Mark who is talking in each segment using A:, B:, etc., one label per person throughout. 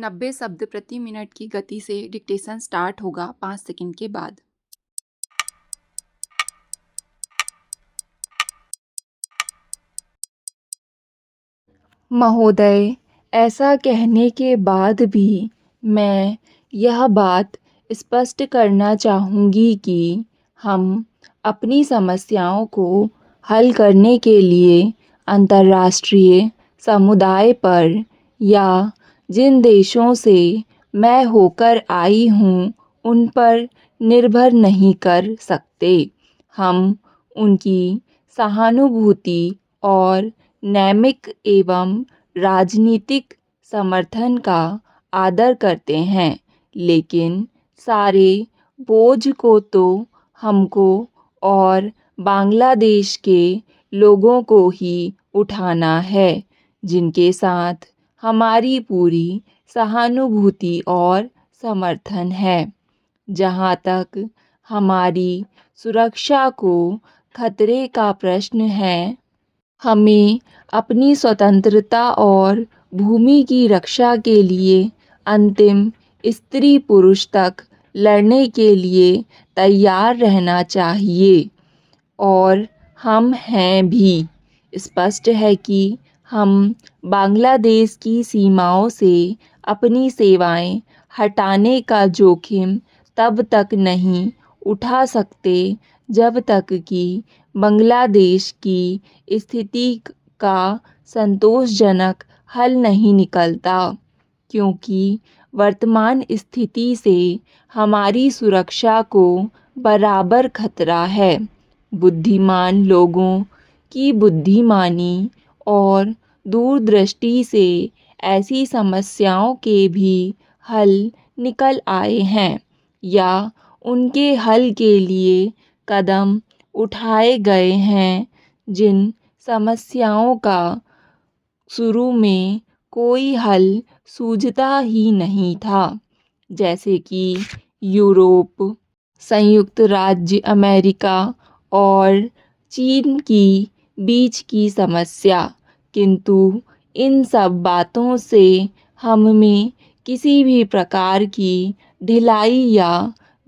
A: 90 शब्द प्रति मिनट की गति से डिक्टेशन स्टार्ट होगा 5 सेकंड के बाद।
B: महोदय, ऐसा कहने के बाद भी मैं यह बात स्पष्ट करना चाहूँगी कि हम अपनी समस्याओं को हल करने के लिए अंतर्राष्ट्रीय समुदाय पर या जिन देशों से मैं होकर आई हूँ उन पर निर्भर नहीं कर सकते। हम उनकी सहानुभूति और नैतिक एवं राजनीतिक समर्थन का आदर करते हैं, लेकिन सारे बोझ को तो हमको और बांग्लादेश के लोगों को ही उठाना है, जिनके साथ हमारी पूरी सहानुभूति और समर्थन है। जहाँ तक हमारी सुरक्षा को खतरे का प्रश्न है, हमें अपनी स्वतंत्रता और भूमि की रक्षा के लिए अंतिम स्त्री पुरुष तक लड़ने के लिए तैयार रहना चाहिए, और हम हैं भी। स्पष्ट है कि हम बांग्लादेश की सीमाओं से अपनी सेवाएं हटाने का जोखिम तब तक नहीं उठा सकते जब तक कि बांग्लादेश की स्थिति का संतोषजनक हल नहीं निकलता, क्योंकि वर्तमान स्थिति से हमारी सुरक्षा को बराबर खतरा है। बुद्धिमान लोगों की बुद्धिमानी और दूरदृष्टि से ऐसी समस्याओं के भी हल निकल आए हैं या उनके हल के लिए कदम उठाए गए हैं, जिन समस्याओं का शुरू में कोई हल सूझता ही नहीं था, जैसे कि यूरोप, संयुक्त राज्य अमेरिका और चीन की बीच की समस्या। किंतु इन सब बातों से हम में किसी भी प्रकार की ढिलाई या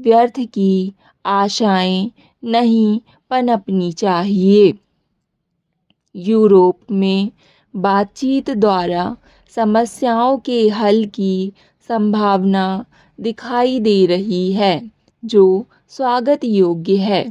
B: व्यर्थ की आशाएं नहीं पनपनी चाहिए। यूरोप में बातचीत द्वारा समस्याओं के हल की संभावना दिखाई दे रही है, जो स्वागत योग्य है,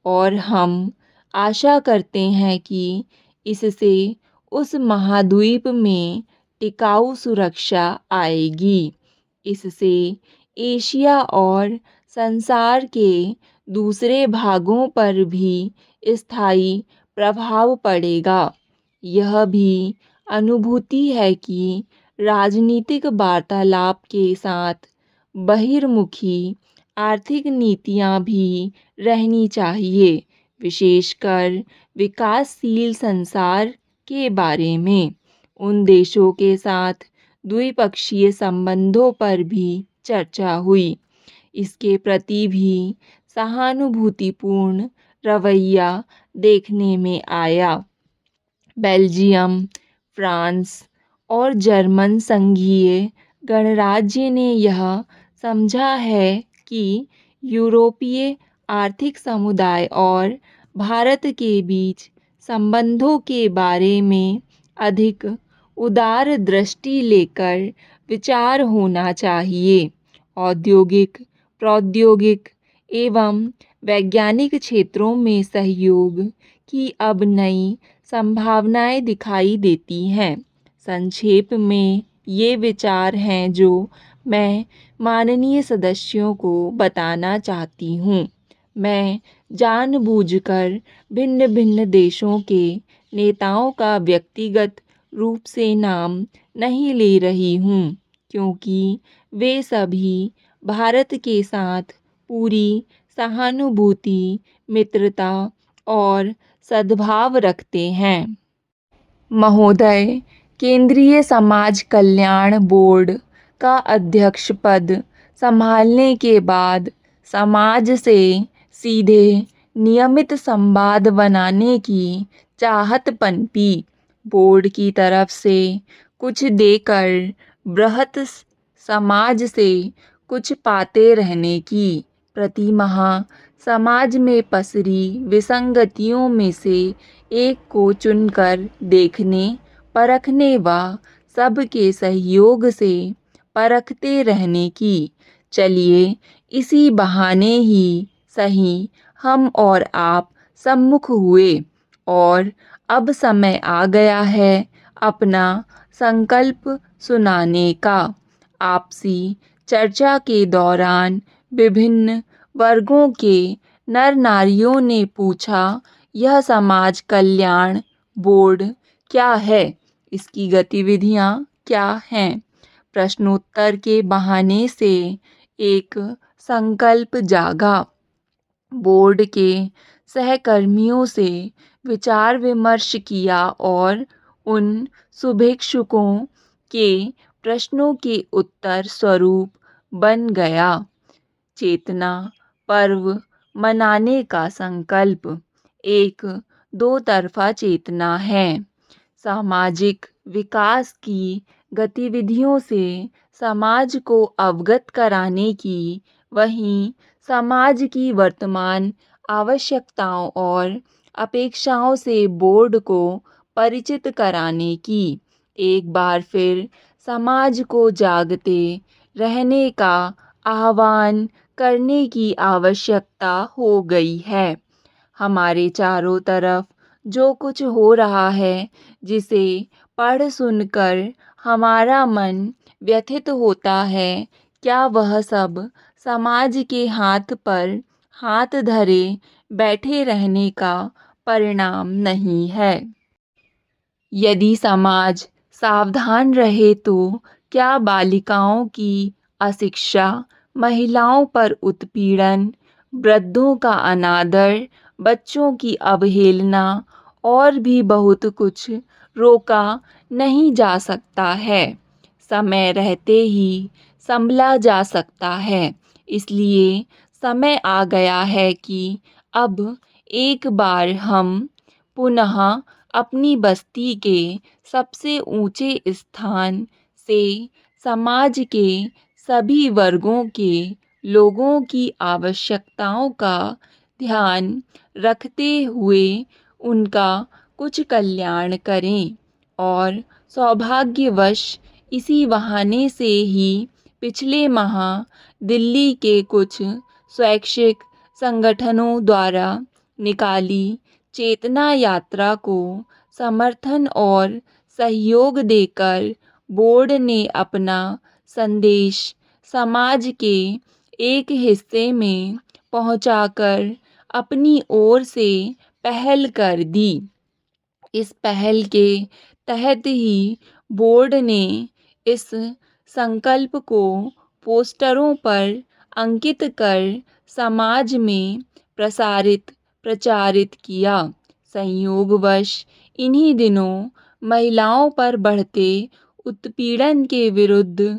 B: और हम आशा करते हैं कि इससे उस महाद्वीप में टिकाऊ सुरक्षा आएगी। इससे एशिया और संसार के दूसरे भागों पर भी स्थायी प्रभाव पड़ेगा। यह भी अनुभूति है कि राजनीतिक वार्तालाप के साथ बहिर्मुखी आर्थिक नीतियाँ भी रहनी चाहिए, विशेषकर विकासशील संसार के बारे में। उन देशों के साथ द्विपक्षीय संबंधों पर भी चर्चा हुई। इसके प्रति भी सहानुभूतिपूर्ण रवैया देखने में आया। बेल्जियम, फ्रांस और जर्मन संघीय गणराज्य ने यह समझा है कि यूरोपीय आर्थिक समुदाय और भारत के बीच संबंधों के बारे में अधिक उदार दृष्टि लेकर विचार होना चाहिए। औद्योगिक, प्रौद्योगिक एवं वैज्ञानिक क्षेत्रों में सहयोग की अब नई संभावनाएं दिखाई देती हैं। संक्षेप में ये विचार हैं जो मैं माननीय सदस्यों को बताना चाहती हूँ। मैं जानबूझकर भिन्न भिन्न देशों के नेताओं का व्यक्तिगत रूप से नाम नहीं ले रही हूँ, क्योंकि वे सभी भारत के साथ पूरी सहानुभूति, मित्रता और सद्भाव रखते हैं। महोदय, केंद्रीय समाज कल्याण बोर्ड का अध्यक्ष पद संभालने के बाद समाज से सीधे नियमित संवाद बनाने की चाहत पनपी। बोर्ड की तरफ से कुछ देकर बृहत समाज से कुछ पाते रहने की। प्रतिमाह समाज में पसरी विसंगतियों में से एक को चुनकर देखने, परखने व सबके सहयोग से परखते रहने की। चलिए इसी बहाने ही सही हम और आप सम्मुख हुए और अब समय आ गया है अपना संकल्प सुनाने का। आपसी चर्चा के दौरान विभिन्न वर्गों के नर नारियों ने पूछा, यह समाज कल्याण बोर्ड क्या है? इसकी गतिविधियाँ क्या हैं? प्रश्नोत्तर के बहाने से एक संकल्प जागा। बोर्ड के सहकर्मियों से विचार विमर्श किया और उन शुभेच्छुकों के प्रश्नों के उत्तर स्वरूप बन गया चेतना पर्व मनाने का संकल्प। एक दो तरफा चेतना है। सामाजिक विकास की गतिविधियों से समाज को अवगत कराने की, वहीं समाज की वर्तमान आवश्यकताओं और अपेक्षाओं से बोर्ड को परिचित कराने की। एक बार फिर समाज को जागते रहने का आह्वान करने की आवश्यकता हो गई है। हमारे चारों तरफ जो कुछ हो रहा है, जिसे पढ़ सुनकर हमारा मन व्यथित होता है, क्या वह सब समाज के हाथ पर हाथ धरे बैठे रहने का परिणाम नहीं है? यदि समाज सावधान रहे तो क्या बालिकाओं की अशिक्षा, महिलाओं पर उत्पीड़न, वृद्धों का अनादर, बच्चों की अवहेलना और भी बहुत कुछ रोका नहीं जा सकता है। समय रहते ही संभला जा सकता है। इसलिए समय आ गया है कि अब एक बार हम पुनः अपनी बस्ती के सबसे ऊंचे स्थान से समाज के सभी वर्गों के लोगों की आवश्यकताओं का ध्यान रखते हुए उनका कुछ कल्याण करें। और सौभाग्यवश इसी बहाने से ही पिछले माह दिल्ली के कुछ स्वैच्छिक संगठनों द्वारा निकाली चेतना यात्रा को समर्थन और सहयोग देकर बोर्ड ने अपना संदेश समाज के एक हिस्से में पहुंचाकर अपनी ओर से पहल कर दी। इस पहल के तहत ही बोर्ड ने इस संकल्प को पोस्टरों पर अंकित कर समाज में प्रचारित किया। संयोगवश इन्हीं दिनों महिलाओं पर बढ़ते उत्पीड़न के विरुद्ध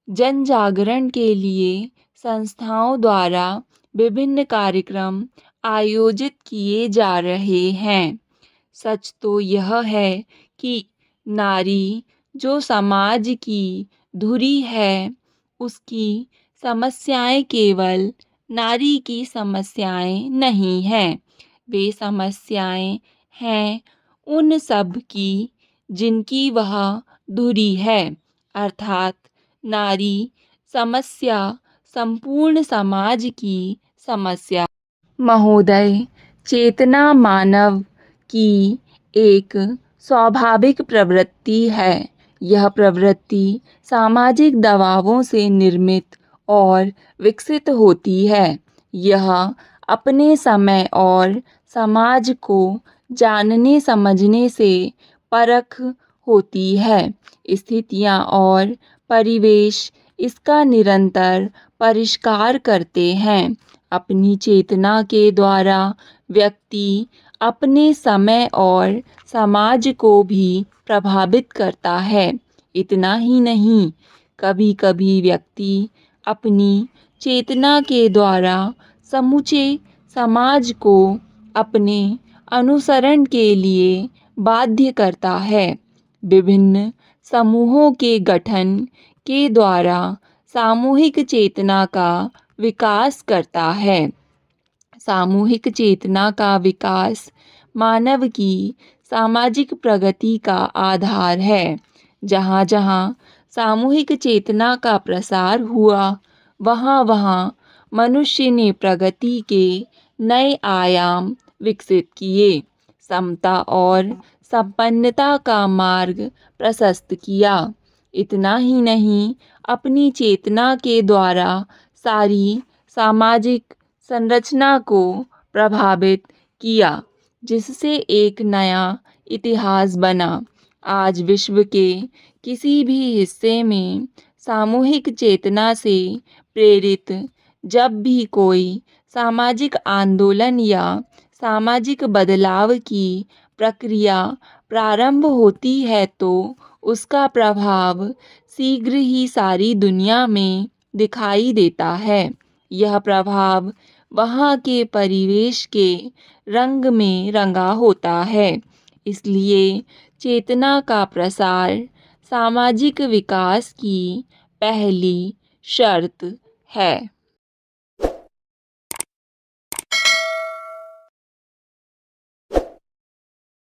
B: जन जागरण के लिए संस्थाओं द्वारा विभिन्न कार्यक्रम आयोजित किए जा रहे हैं। सच तो यह है कि नारी जो समाज की धुरी है, उसकी समस्याएं केवल नारी की समस्याएं नहीं हैं। वे समस्याएं हैं उन सब की जिनकी वह धुरी है, अर्थात नारी समस्या संपूर्ण समाज की समस्या। महोदय, चेतना मानव की एक स्वाभाविक प्रवृत्ति है। यह प्रवृत्ति सामाजिक दबावों से निर्मित और विकसित होती है। यह अपने समय और समाज को जानने समझने से परख होती है। स्थितियाँ और परिवेश इसका निरंतर परिष्कार करते हैं। अपनी चेतना के द्वारा व्यक्ति अपने समय और समाज को भी प्रभावित करता है। इतना ही नहीं, कभी कभी व्यक्ति अपनी चेतना के द्वारा समूचे समाज को अपने अनुसरण के लिए बाध्य करता है। विभिन्न समूहों के गठन के द्वारा सामूहिक चेतना का विकास करता है। सामूहिक चेतना का विकास मानव की सामाजिक प्रगति का आधार है। जहाँ जहाँ सामूहिक चेतना का प्रसार हुआ, वहाँ वहाँ मनुष्य ने प्रगति के नए आयाम विकसित किए, समता और संपन्नता का मार्ग प्रशस्त किया। इतना ही नहीं, अपनी चेतना के द्वारा सारी सामाजिक संरचना को प्रभावित किया, जिससे एक नया इतिहास बना। आज विश्व के किसी भी हिस्से में सामूहिक चेतना से प्रेरित जब भी कोई सामाजिक आंदोलन या सामाजिक बदलाव की प्रक्रिया प्रारंभ होती है, तो उसका प्रभाव शीघ्र ही सारी दुनिया में दिखाई देता है। यह प्रभाव वहाँ के परिवेश के रंग में रंगा होता है। इसलिए चेतना का प्रसार सामाजिक विकास की पहली शर्त है।